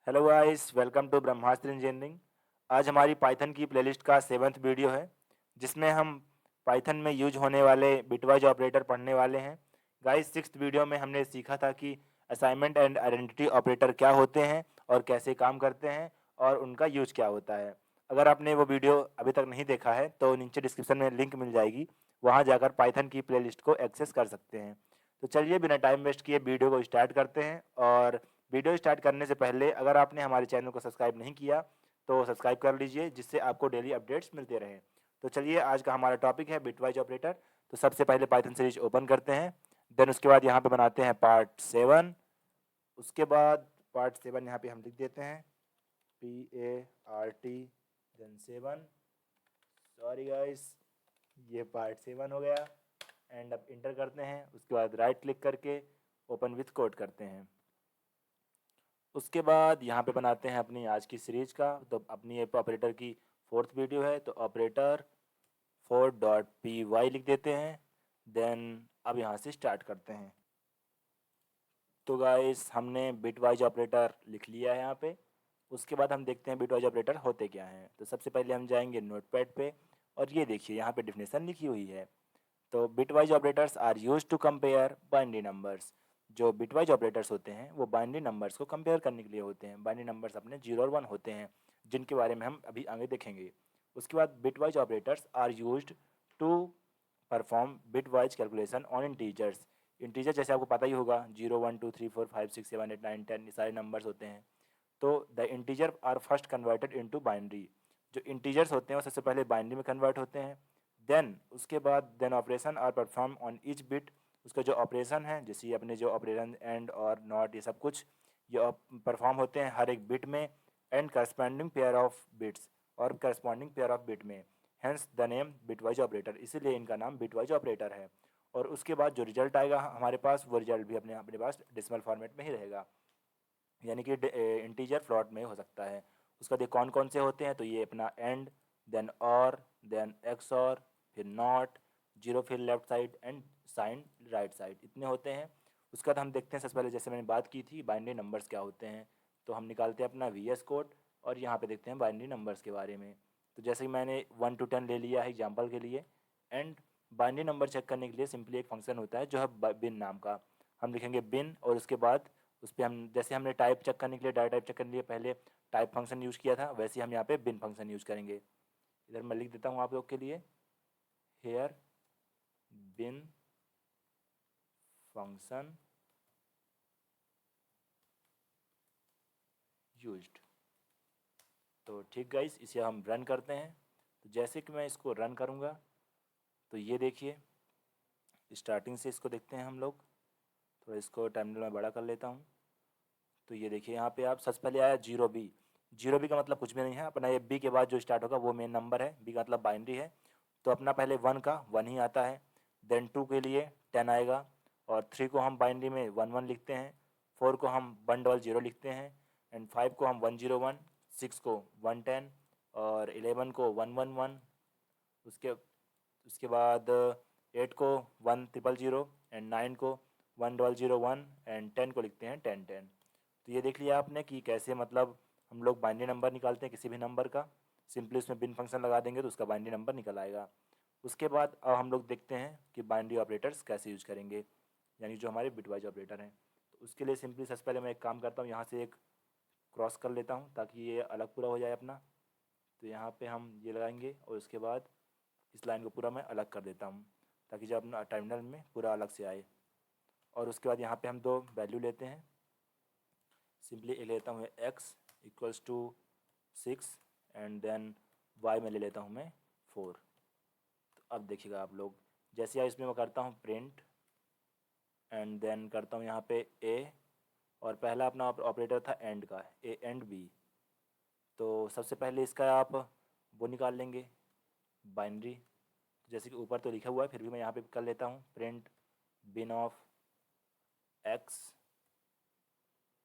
Hello guys, welcome to Brahmastra engineering. आज हमारी Python की प्लेलिस्ट का 7th वीडियो है, जिसमें हम पाइथन में यूज होने वाले बिटवाइज ऑपरेटर पढ़ने वाले हैं। गाइस, 6th वीडियो में हमने सीखा था कि असाइनमेंट एंड आइडेंटिटी ऑपरेटर क्या होते हैं और कैसे काम करते हैं और उनका यूज क्या होता है। अगर आपने वो वीडियो अभी तक नहीं देखा है तो नीचे डिस्क्रिप्शन में लिंक मिल जाएगी, वहाँ जाकर पाइथन की प्लेलिस्ट को एक्सेस कर सकते हैं। तो चलिए बिना टाइम वेस्ट किए वीडियो को स्टार्ट करते हैं। और वीडियो स्टार्ट करने से पहले अगर आपने हमारे चैनल को सब्सक्राइब नहीं किया तो सब्सक्राइब कर लीजिए, जिससे आपको डेली अपडेट्स मिलते रहें। तो चलिए, आज का हमारा टॉपिक है बिटवाइज ऑपरेटर। तो सबसे पहले पाइथन सीरीज ओपन करते हैं, देन उसके बाद यहाँ पे बनाते हैं पार्ट 7। उसके बाद पार्ट 7 यहाँ पे हम लिख देते हैं PART देन 7। सॉरी गाइस, ये पार्ट 7 हो गया। एंड अब इंटर करते हैं, उसके बाद राइट क्लिक करके ओपन विथ कोड करते हैं। उसके बाद यहाँ पे बनाते हैं अपनी आज की सीरीज का। तो अपनी ये ऑपरेटर की 4th वीडियो है, तो ऑपरेटर 4.py लिख देते हैं। देन अब यहाँ से स्टार्ट करते हैं। तो गाइस, हमने बिटवाइज ऑपरेटर लिख लिया है यहाँ पे। उसके बाद हम देखते हैं बिटवाइज ऑपरेटर होते क्या हैं। तो सबसे पहले हम जाएंगे नोटपैड पे, और ये देखिए यहाँ पे डिफिनेशन लिखी हुई है। तो bitwise operators are use to compare binary numbers. जो बिटवाइज ऑपरेटर्स होते हैं वो बाइनरी नंबर्स को कंपेयर करने के लिए होते हैं। बाइनरी नंबर्स अपने 0 और 1 होते हैं, जिनके बारे में हम अभी आगे देखेंगे। उसके बाद bitwise operators are used to perform bitwise calculation on integers. Integer जैसे आपको पता ही होगा, 0 1 2 3 4 5 6 7 8 9 10 ये सारे नंबर्स होते हैं। तो the integer are first converted into binary. जो इंटीजर्स होते हैं वो सबसे पहले बाइनरी में कन्वर्ट होते हैं। देन उसके बाद then operation are perform on each bit. उसका जो ऑपरेशन है, जैसे अपने जो ऑपरेशन एंड और नॉट ये सब कुछ ये परफॉर्म होते हैं हर एक बिट में, and corresponding pair of bits, और करस्पॉन्डिंग पेयर ऑफ बिट में। Hence the name bitwise operator, इसीलिए इनका नाम बिटवाइज ऑपरेटर है। और उसके बाद जो रिजल्ट आएगा हमारे पास, वो रिजल्ट भी अपने अपने पास डेसिमल फॉर्मेट में ही रहेगा, यानी कि इंटीजर फ्लॉट में हो सकता है। उसका देखिए कौन कौन से होते हैं, तो ये अपना and, then or, then X or, फिर नॉट, जीरो फिर left side, and sign right side, इतने होते हैं। उसके बाद हम देखते हैं सबसे पहले, जैसे मैंने बात की थी बाइनरी नंबर्स क्या होते हैं, तो हम निकालते हैं अपना VS कोड, और यहाँ पे देखते हैं बाइनरी नंबर्स के बारे में। तो जैसे कि मैंने 1 to 10 ले लिया है एग्जाम्पल के लिए। एंड बाइनरी नंबर चेक करने के लिए सिंपली एक फंक्शन होता है जो है बिन नाम का। हम लिखेंगे बिन, और उसके बाद उस पर हम, जैसे हमने टाइप चेक करने के लिए, डाटा टाइप चेक करने के लिए पहले टाइप फंक्शन यूज़ किया था, वैसे ही हम यहाँ पे बिन फंक्शन यूज़ करेंगे। इधर मैं लिख देता हूँ आप लोग के लिए, हेयर बिन फंक्शन यूज्ड। तो ठीक गाइस, इसे हम रन करते हैं। तो जैसे कि मैं इसको रन करूँगा, तो ये देखिए स्टार्टिंग से इसको देखते हैं हम लोग। थोड़ा इसको टर्मिनल में बड़ा कर लेता हूँ। तो ये देखिए यहाँ पे आप सबसे पहले आया 0B। 0B का मतलब कुछ भी नहीं है, अपना ये बी के बाद जो स्टार्ट होगा वो मेन नंबर है, बी का मतलब बाइनरी है। तो अपना पहले 1 का 1 ही आता है, देन 2 के लिए 10 आएगा, और 3 को हम बाइनरी में 1 1 लिखते हैं, 4 को हम 1 डबल 0 लिखते हैं, एंड 5 को हम 1 0 1, 6 को 1 10, और 11 को 1 1 1। उसके उसके बाद 8 को 1 ट्रिपल 0, एंड 9 को 1 डबल 0 1, एंड 10 को लिखते हैं 10 10। तो ये देख लिया आपने कि कैसे मतलब हम लोग बाइनरी नंबर निकालते हैं किसी भी नंबर का। सिंपली उसमें बिन फंक्शन लगा देंगे तो उसका बाइनरी नंबर निकल आएगा। उसके बाद अब हम लोग देखते हैं कि बाइनरी ऑपरेटर्स कैसे यूज करेंगे, यानी जो हमारे बिटवाइज ऑपरेटर हैं। तो उसके लिए सिंपली सबसे पहले मैं एक काम करता हूँ, यहाँ से एक क्रॉस कर लेता हूँ ताकि ये अलग पूरा हो जाए अपना। तो यहाँ पे हम ये लगाएंगे, और उसके बाद इस लाइन को पूरा मैं अलग कर देता हूँ ताकि जब अपना टर्मिनल में पूरा अलग से आए। और उसके बाद यहाँ पे हम दो वैल्यू लेते हैं। सिंपली ले लेता हूँ x equals to 6, and then y में ले लेता हूँ मैं 4। तो अब देखिएगा आप लोग, जैसे यहाँ इसमें मैं करता हूँ प्रिंट, एंड देन करता हूँ यहाँ पे a, और पहला अपना ऑपरेटर था एंड का, a एंड b। तो सबसे पहले इसका आप वो निकाल लेंगे बाइनरी। जैसे कि ऊपर तो लिखा हुआ है, फिर भी मैं यहाँ पे कर लेता हूँ print bin of x,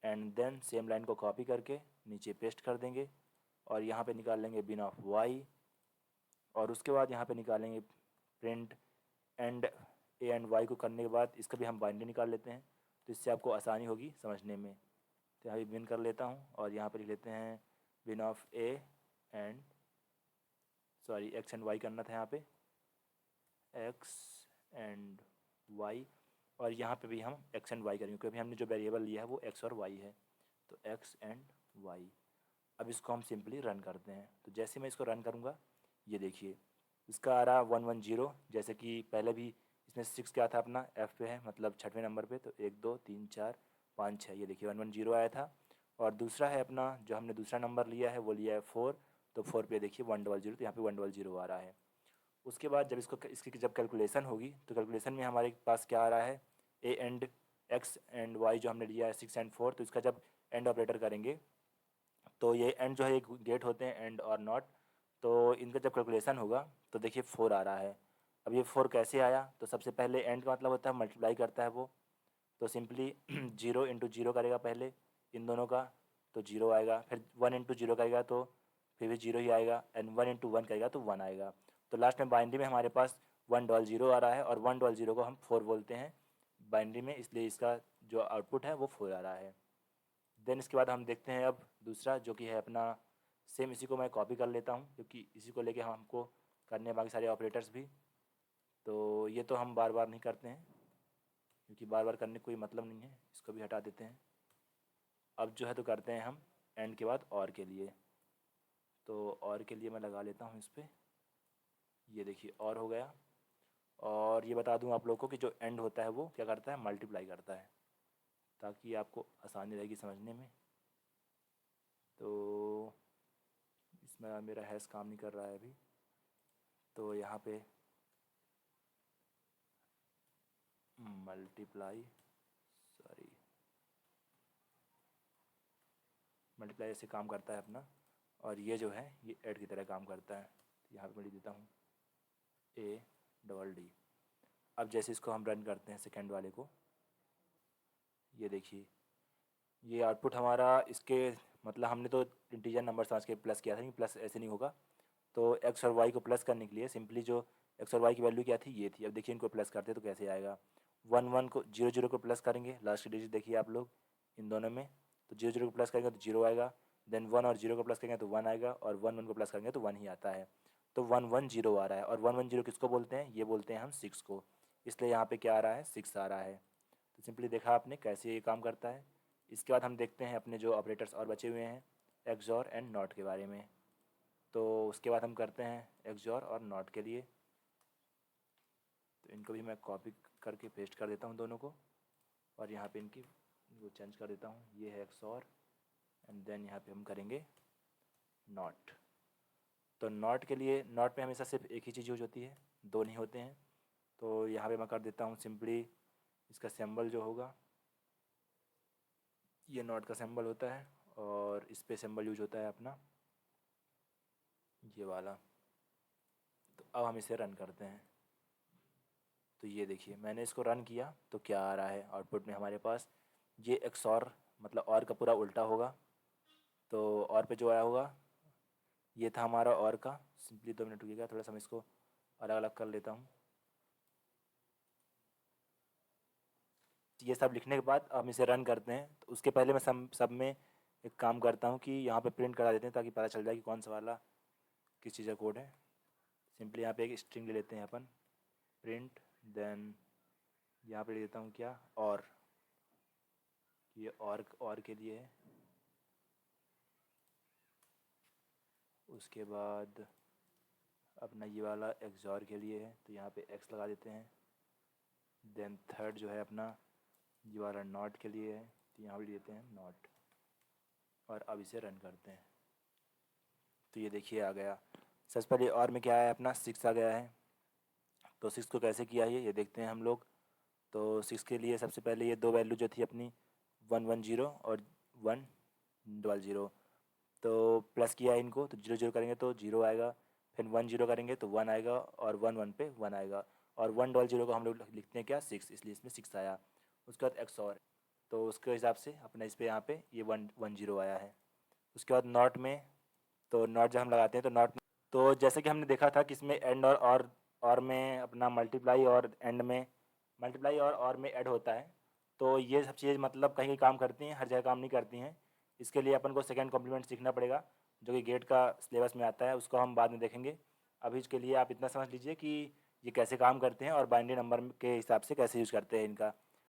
and then same line को कॉपी करके नीचे पेस्ट कर देंगे, और यहाँ पे निकाल लेंगे बिन ऑफ y, और उसके बाद यहाँ पे निकालेंगे print and A and Y को करने के बाद इसका भी हम बाइनरी निकाल लेते हैं, तो इससे आपको आसानी होगी समझने में। तो यहाँ भी बिन कर लेता हूँ और यहाँ पर लिख लेते हैं bin of A and sorry X and Y करना था यहाँ पे एक्स एंड वाई, और यहाँ पे भी हम एक्स एंड वाई करेंगे क्योंकि हमने जो वेरिएबल लिया है वो एक्स और वाई है, तो एक्स एंड वाई। अब इसको हम सिंपली रन करते हैं। तो जैसे मैं इसको रन करूँगा ये देखिए इसका आ रहा 110, जैसे कि पहले भी इसमें 6 क्या था अपना एफ पे है मतलब छठवें नंबर पे, तो 1 2 3 4 5 6 ये देखिए 110 आया था। और दूसरा है अपना जो हमने दूसरा नंबर लिया है वो लिया है 4, तो 4 पे देखिए 100, तो यहाँ पे 100 आ रहा है। उसके बाद जब इसकी जब कैलकुलेशन होगी तो कैलकुलेशन में हमारे पास क्या आ रहा है A and X and Y जो हमने लिया है 6 एंड 4, तो इसका जब एंड ऑपरेटर करेंगे तो ये एंड जो है एक गेट होते हैं एंड और नॉट, तो इनका जब कैलकुलेशन होगा तो देखिए 4 आ रहा है। अब ये 4 कैसे आया, तो सबसे पहले एंड का मतलब होता है मल्टीप्लाई करता है वो, तो सिंपली 0 इंटू 0 करेगा पहले इन दोनों का तो 0 आएगा, फिर 1 इंटू 0 करेगा तो फिर भी 0 ही आएगा, एंड 1 इंटू 1 करेगा तो 1 आएगा। तो लास्ट में बाइनरी में हमारे पास 100 आ रहा है और 100 को हम 4 बोलते हैं बाइनरी में, इसलिए इसका जो आउटपुट है वो 4 आ रहा है। देन इसके बाद हम देखते हैं अब दूसरा जो कि है अपना सेम, इसी को मैं कॉपी कर लेता हूँ क्योंकि इसी को लेके हमको करने हैं बाकी सारे ऑपरेटर्स भी, तो ये तो हम बार बार नहीं करते हैं क्योंकि बार बार करने का कोई मतलब नहीं है, इसको भी हटा देते हैं। अब जो है तो करते हैं हम एंड के बाद और के लिए, तो और के लिए मैं लगा लेता हूँ इस पर, ये देखिए और हो गया। और ये बता दूँ आप लोगों को कि जो एंड होता है वो क्या करता है मल्टीप्लाई करता है, ताकि आपको आसानी रहेगी समझने में। तो इसमें मेरा हैश काम नहीं कर रहा है अभी, तो यहाँ पे मल्टीप्लाई सॉरी मल्टीप्लाई ऐसे काम करता है अपना, और ये जो है ये ऐड की तरह काम करता है। तो यहाँ पे मैं लिख देता हूँ ADD। अब जैसे इसको हम रन करते हैं सेकेंड वाले को, ये देखिए ये आउटपुट हमारा इसके मतलब हमने तो इंटीजर नंबर समझ के प्लस किया था, लेकिन प्लस ऐसे नहीं होगा। तो एक्स और वाई को प्लस करने के लिए सिंपली जो एक्स और वाई की वैल्यू क्या थी ये थी, अब देखिए इनको प्लस करते तो कैसे आएगा, 1 1 को 0 0 को प्लस करेंगे, लास्ट की डिजिट देखिए आप लोग इन दोनों में, तो 0 0 को प्लस करेंगे तो 0 आएगा, देन 1 और 0 को प्लस करेंगे तो 1 आएगा, और 1 1 को प्लस करेंगे तो 1 ही आता है। तो 110 आ रहा है, और 110 किसको बोलते हैं, ये बोलते हैं हम 6 को, इसलिए यहाँ पे क्या आ रहा है 6 आ रहा है। तो सिंपली देखा आपने कैसे ये काम करता है। इसके बाद हम देखते हैं अपने जो ऑपरेटर्स और बचे हुए हैं एक्सॉर एंड नॉट के बारे में। तो उसके बाद हम करते हैं एक्सॉर और नॉट के लिए, तो इनको भी मैं कॉपी करके पेस्ट कर देता हूँ दोनों को, और यहाँ पे इनकी वो चेंज कर देता हूँ, ये है एक्सॉर एंड देन यहाँ पे हम करेंगे नॉट। तो नॉट के लिए नॉट में हमेशा सिर्फ एक ही चीज़ यूज होती है, दो नहीं होते हैं। तो यहाँ पे मैं कर देता हूँ सिंपली इसका सिंबल जो होगा ये नॉट का सिंबल होता है, और इस पे सिंबल यूज होता है अपना ये वाला। तो अब हम इसे रन करते हैं, तो ये देखिए मैंने इसको रन किया तो क्या आ रहा है आउटपुट में हमारे पास, ये एक्सॉर मतलब और का पूरा उल्टा होगा। तो और पे जो आया होगा ये था हमारा और का, सिंपली 2 मिनट रुकिएगा थोड़ा सा मैं इसको अलग अलग कर लेता हूँ। ये सब लिखने के बाद हम इसे रन करते हैं, तो उसके पहले मैं सब में एक काम करता हूँ कि यहाँ पे प्रिंट करा देते हैं ताकि पता चल जाए कि कौन सा वाला किस चीज़ का कोड है। सिंपली यहाँ पे एक स्ट्रिंग ले लेते हैं अपन प्रिंट, देन यहाँ पे ले देता हूँ क्या और, ये और के लिए है। उसके बाद अपना ये वाला एक्सॉर के लिए है, तो यहाँ पे एक्स लगा देते हैं। देन थर्ड जो है अपना ये वाला नॉट के लिए है, तो यहाँ भी देते हैं नॉट, और अब इसे रन करते हैं। तो ये देखिए आ गया, सबसे पहले और में क्या है अपना 6 आ गया है। तो 6 को कैसे किया है ये देखते हैं हम लोग। तो 6 के लिए सबसे पहले ये दो वैल्यू जो थी अपनी 110 और 100, तो प्लस किया है इनको, तो 0 0 करेंगे तो 0 आएगा, फिर 1 0 करेंगे तो 1 आएगा, और 1 1 पे 1 आएगा, और 100 को हम लोग लिखते हैं क्या 6, इसलिए इसमें 6 आया। उसके बाद एक्स और, तो उसके हिसाब से अपना इस पे यहाँ पे ये 110 आया है। उसके बाद नॉट में, तो नॉट जब हम लगाते हैं तो नॉट में, तो जैसे कि हमने देखा था कि इसमें एंड और में अपना मल्टीप्लाई और एंड में मल्टीप्लाई और में ऐड होता है। तो ये सब चीज़ मतलब कहीं कहीं काम करती हैं, हर जगह काम नहीं करती हैं। इसके लिए अपन को सेकंड कॉम्प्लीमेंट सीखना पड़ेगा, जो कि गेट का सिलेबस में आता है, उसको हम बाद में देखेंगे। अभी इसके लिए आप इतना समझ लीजिए कि ये कैसे काम करते हैं और बाइनरी नंबर के हिसाब से कैसे यूज़ करते हैं इनका।